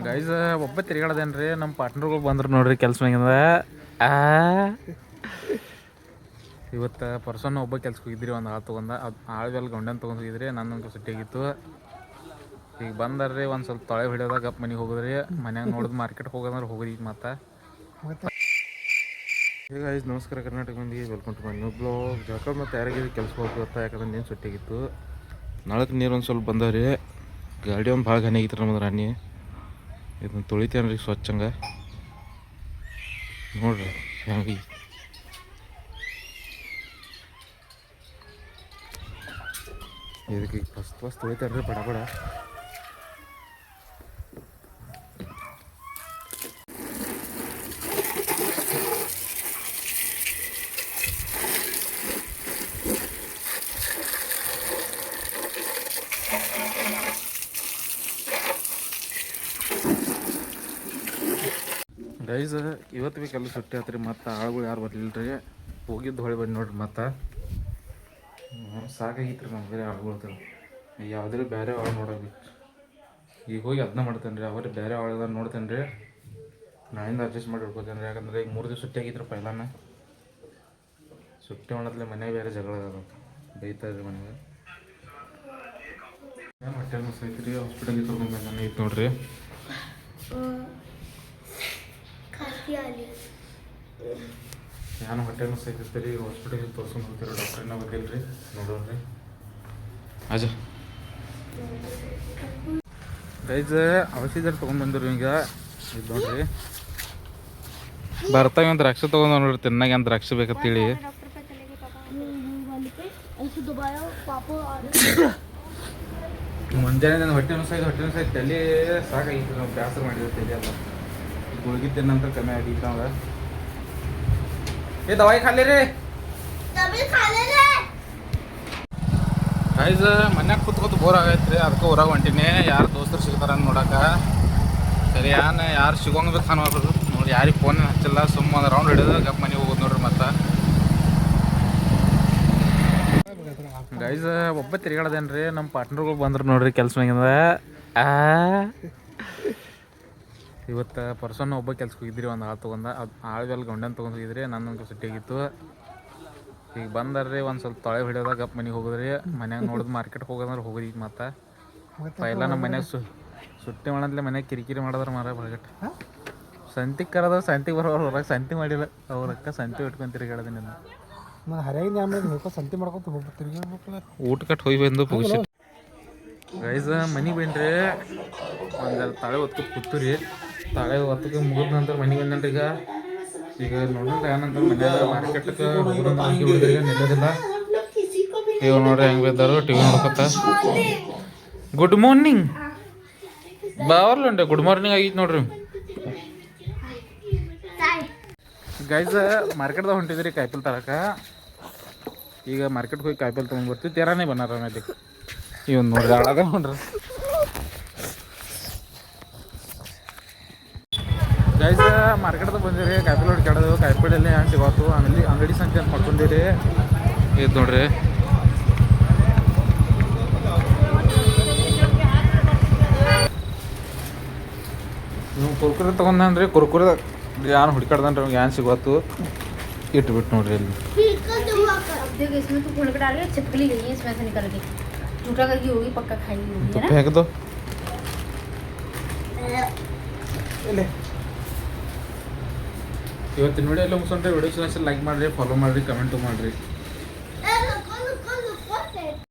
Guys ಒಬ್ಬ ತಿರ್ಗಾಡದೇನ್ರಿ ನಮ್ಮ ಪಾರ್ಟ್ನರ್ಗಳು ಬಂದ್ರು ನೋಡ್ರಿ ಕೆಲ್ಸ ಮ್ಯಾಗಿಂದ ಇವತ್ತು ಪರ್ಸನ್ ಒಬ್ಬ ಕೆಲ್ಸಕ್ಕೆ ಹೋಗಿದ್ರಿ ಒಂದು ಆಳು ತೊಗೊಂಡ ಅದು ಆಳ್ವೆಲ್ಲ ಗಂಡನ ತೊಗೊಂಡು ಹೋಗಿದ್ರಿ ನನ್ನಂಗೆ ಸಿಟ್ಟಿಗಿತ್ತು. ಈಗ ಬಂದಾರ್ರಿ ಒಂದು ಸ್ವಲ್ಪ ತೊಳೆ ಹಿಡಿಯೋದಾಗ ಗಪ್ ಮನೆಗೆ ಹೋಗೋದ್ರಿ. ಮನ್ಯಾಗ ನೋಡಿದ್ ಮಾರ್ಕೆಟ್ಗೆ ಹೋಗೋದ್ರೆ ಹೋಗೋದು ಈಗ ಮತ್ತೆ. ಈಗ ಗೈಸ್ ನಮಸ್ಕಾರ ಕರ್ನಾಟಕ ಮಂದಿ, welcome to my new blog. ಜಳಕ ಮತ್ತು ಯಾರಿಗಿದೆ ಕೆಲಸ ಹೋಗ್ತಾ ಯಾಕಂದ್ರೆ ನೀನು ಸುಟ್ಟಿಗಿತ್ತು. ನಾಲ್ಕು ನೀರು ಒಂದು ಸ್ವಲ್ಪ ಬಂದವ್ರಿ. ಗಾಡಿ ಒಂದು ಭಾಳ ಘನ ಆಗಿತ್ತು ನಮ್ಮದು ರಾಣಿ. ಇದನ್ನು ತೊಳಿತೇನ್ರಿ ಸ್ವಚ್ಛಂಗೆ ನೋಡ್ರಿ ಹೆಂಗೆ. ಇದಕ್ಕೆ ಫಸ್ಟ್ ತೊಳಿತೇನ್ರಿ ಬಡ ಬಡ. ಗೈಸ್ ಇವತ್ತು ಭೀ ಕೆಲಸ ಸುಟ್ಟಿ ಆತ್ರಿ. ಮತ್ತು ಆಳುಗಳು ಯಾರು ಬರ್ಲಿಲ್ಲ ರೀ. ಹೋಗಿದ್ದು ಹೊಳೆ ಬಂದು ನೋಡ್ರಿ. ಮತ್ತು ಸಾಕಾಗಿತ್ತು ನಮ್ಗೆ ಬೇರೆ ಆಳುಗಳು. ಯಾವುದೇ ಬೇರೆ ಆಳು ನೋಡೋದು ಈಗ ಹೋಗಿ ಅದನ್ನ ಮಾಡ್ತೇನೆ ರೀ. ಅವ್ರಿಗೆ ಬೇರೆ ಆಳು ನೋಡ್ತೇನೆ ರೀ. ನಾಳಿಂದ ಅಡ್ಜಸ್ಟ್ ಮಾಡಿ ಹಿಡ್ಕೋತೇನೆ ರೀ. ಯಾಕಂದ್ರೆ ಈಗ 3 ದಿವಸ ಸುಟ್ಟಿ ಆಗಿತ್ತು ಪೈಲಾನ. ಸುಟ್ಟಿ ಮಾಡತ್ಲೆ ಮನೆಗೆ ಬೇರೆ ಜಗಳ ಬೈತಾ ರೀ ಮನೆಗೆ. ಹೊಟ್ಟೆ ಮಿಸ್ ಐತಿ ರೀ. ಹಾಸ್ಪಿಟಲ್ಗೆ ಕರ್ಕೊಂಡು ಬಂದಾನೆ ಐತೆ ನೋಡ್ರಿ. ನಾನು ಹೊಟ್ಟೆ ಮಿಸ್ ಐತಿರ್ತೀರಿ ರೀ. ಹಾಸ್ಪಿಟಲ್ಗೆ ತೋರ್ಸ್ಕೊಂಡು ಹೋಗ್ತೀರಿ. ಡಾಕ್ಟ್ರನ್ನ ಬಂದಿಲ್ಲ ರೀ. ನೋಡೋಣ್ರಿ ಅಜ ಗೈಸ್ ಔಷಧಿ ತೊಗೊಂಡು ಬಂದಿರು. ಈಗ ಇದು ನೋಡ್ರಿ ಬರ್ತಾವ ಒಂದು ದ್ರಾಕ್ಷಿ ತೊಗೊಂಡು ನೋಡ್ರಿ. ತಿನ್ನಾಗ ಒಂದು ದ್ರಾಕ್ಷಿ ಬೇಕಂತೇಳಿ ಮುಂಜಾನೆ ನನ್ನ ಹೊಟ್ಟೆ ಮಿಸ್ ಐತಿ ತಲೆ ಸಾಕಾಗಿತ್ತು. ನಾವು ಬ್ಯಾಸರ ಮಾಡಿದ್ವಿ ತಲೆ ಎಲ್ಲ. ಗುಳಿಗೆ ತಿನ್ನಂತ ಕಮ್ಮಿ ಆಗಿತ್ತು ಅವಾಗ. ಏ ದವಾಯಿ ಖಾಲಿ ರೀ ಗೈಸ್. ಮನ್ಯಾಗ ಕೂತ್ಕೊತ ಬೋರ್ ಆಗೈತೆ ರೀ. ಅದಕ್ಕೆ ಹೊರಗೆ ಹೊಂಟಿನಿ. ಯಾರು ದೋಸ್ತರು ಸಿಗ್ತಾರ ಅಂತ ನೋಡಕ್ಕೆ. ಸರಿ ಯಾರು ಸಿಗೋಂಗ್ಬೇಕು ಅನ್ನೋರು ನೋಡಿ. ಯಾರಿಗೆ ಫೋನ್ ಹಚ್ಚಿಲ್ಲ. ಸುಮ್ಮ ಒಂದು ರೌಂಡ್ ಹಿಡಿದು ಗಪ್ ಮನೆಗೆ ಹೋಗೋದು ನೋಡ್ರಿ. ಮತ್ತು ಗೈಸ್ ಒಬ್ಬ ತಿರ್ಗಾಡದೇನ್ರಿ ನಮ್ಮ ಪಾರ್ಟ್ನರ್ಗಳು ಬಂದ್ರು ನೋಡ್ರಿ ಕೆಲ್ಸ ಮ್ಯಾಗಿಂದ. ಇವತ್ತು ಪರ್ಸನ್ ಒಬ್ಬ ಕೆಲ್ಸಕ್ಕೆ ಹೋಗಿದ್ರಿ ಒಂದು ಆಳು ತೊಗೊಂಡ ಅದು ಆಳ್ವೆಲ್ಲ ಗಂಡನ ತೊಗೊಂಡು ಹೋಗಿದ್ರಿ. ನನ್ನಂಗೆ ಸಿಟ್ಟಿಗಿತ್ತು. ಈಗ ಬಂದಾರ್ರಿ ಒಂದು ಸ್ವಲ್ಪ ತೊಳೆ ಹಿಡಿಯೋದಾಗ ಗಪ್ ಮನೆಗೆ ಹೋಗೋದ್ರಿ. ಮನ್ಯಾಗ ನೋಡಿದ್ ಮಾರ್ಕೆಟ್ಗೆ ಹೋಗೋದ್ರೆ ಹೋಗೋದು ಈಗ ಮತ್ತೆ. ಪೈಲ ನಮ್ಮ ಮನ್ಯಾಗ ಸುಟ್ಟಿ ಮಾಡಂತಲೇ ಮನ್ಯಾಗ ಕಿರಿಕಿರಿ ಮಾಡಿದ್ರೆ ಮಾರ ಬರಗಟ್ಟು. ಸಂತಿಗೆ ಕರೆದ ಸಂತಿಗೆ ಬರೋರು ಹೊರಗೆ ಸಂತಿ ಮಾಡಿಲ್ಲ. ಅವ್ರಕ್ಕ ಸಂತಿ ಇಟ್ಕೊಂಡು ತಿರುಗಾಡೋದು ನಿನ್ನ ಹರಿಯಾಗಿ ಸಂತಿ ಮಾಡ್ಕೊತ ಹೋಗ್ಬಿಡ್ತೀರಿ. ಊಟ ಕಟ್ಟು ಹೋಗಿ ಬಂದು ಪುಗಿಸಿ ಗೈಸ್ ಮನೆಗೆ ಬನ್ರಿ. ಒಂದು ತಾಳೆ ಹೊತ್ಕೊತ ಕೂತ್ರಿ. ತಾಳೆ ಹೊತ್ತಕ್ಕೆ ಮುಗಿದ ನಂತರ ಮನೆಗೆ ಬಂದನ್ರಿ. ಈಗ ನೋಡ್ರಿ ಏನಂತ ಮನ್ಯಾಗ ಮಾರ್ಕೆಟ್ಗೆ ಹೋಗಿ ಬಿಡಿದ್ರಿ. ನಿಲ್ಲೋದಿಲ್ಲ. ಇವ್ ನೋಡ್ರಿ ಹೆಂಗೆ ಬಿದ್ದಾರು ಟಿವಿ ನೋಡ್ಕೊತ. ಗುಡ್ ಮಾರ್ನಿಂಗ್ ಬಾವರ್ಲಂಡೆ. ಗುಡ್ ಮಾರ್ನಿಂಗ್ ಆಗಿತ್ತು ನೋಡ್ರಿ ಗೈಸ್. ಮಾರ್ಕೆಟ್ದಾಗ ಹೊಂಟಿದ್ರಿ ಕಾಯಿಪಲ್ಲೆ ತರಕ್ಕೆ. ಈಗ ಮಾರ್ಕೆಟ್ಗೆ ಹೋಗಿ ಕಾಯಿಪಲ್ಲೆ ತೊಗೊಂಡು ಬರ್ತೀವಿ. ತೇರಾನೇ ಬನ್ನಾರ ಅಲ್ಲಿ. ಇವನ್ ನೋಡ್ರಿ ಅಳಗ ನೋಡ್ರಿ ಗೈಸ್. ಮಾರ್ಕೆಟ್ದಾಗ ಬಂದಿರಿ. ಕಾಯಿಪಲ್ಲೆ ಹುಡ್ಕಾಡೋದು. ಕಾಯಿಪಲ್ಲೆ ಹ್ಯಾಂಗೆ ಸಿಗೋತು ಅಂಗಡಿ ಸಂಖ್ಯೆ ಅಂತ ಮಾಡ್ಕೊಂಡಿರಿ. ಇದು ನೋಡ್ರಿ ನೀವು ಕುರ್ಕುರೆ ತೊಗೊಂಡ್ರಿ. ಕುರ್ಕುರೆ ಯಾರು ಹುಡ್ಕಾಡ್ದನ್ರಿ ಅವ್ಗೆ ಹ್ಯಾಂಗೆ ಸಿಗೋತು ಇಟ್ಬಿಟ್ಟು ನೋಡ್ರಿ ಇಲ್ಲಿ. ಹೇಗದು ಇವತ್ತಿನ ವಿಡಿಯೋ ಎಲ್ಲ ಮುಗಿಸ್ಕೊಂಡ್ರೆ ವಿಡಿಯೋ ಲೈಕ್ ಮಾಡಿರಿ, ಫಾಲೋ ಮಾಡಿರಿ, ಕಮೆಂಟು ಮಾಡಿರಿ.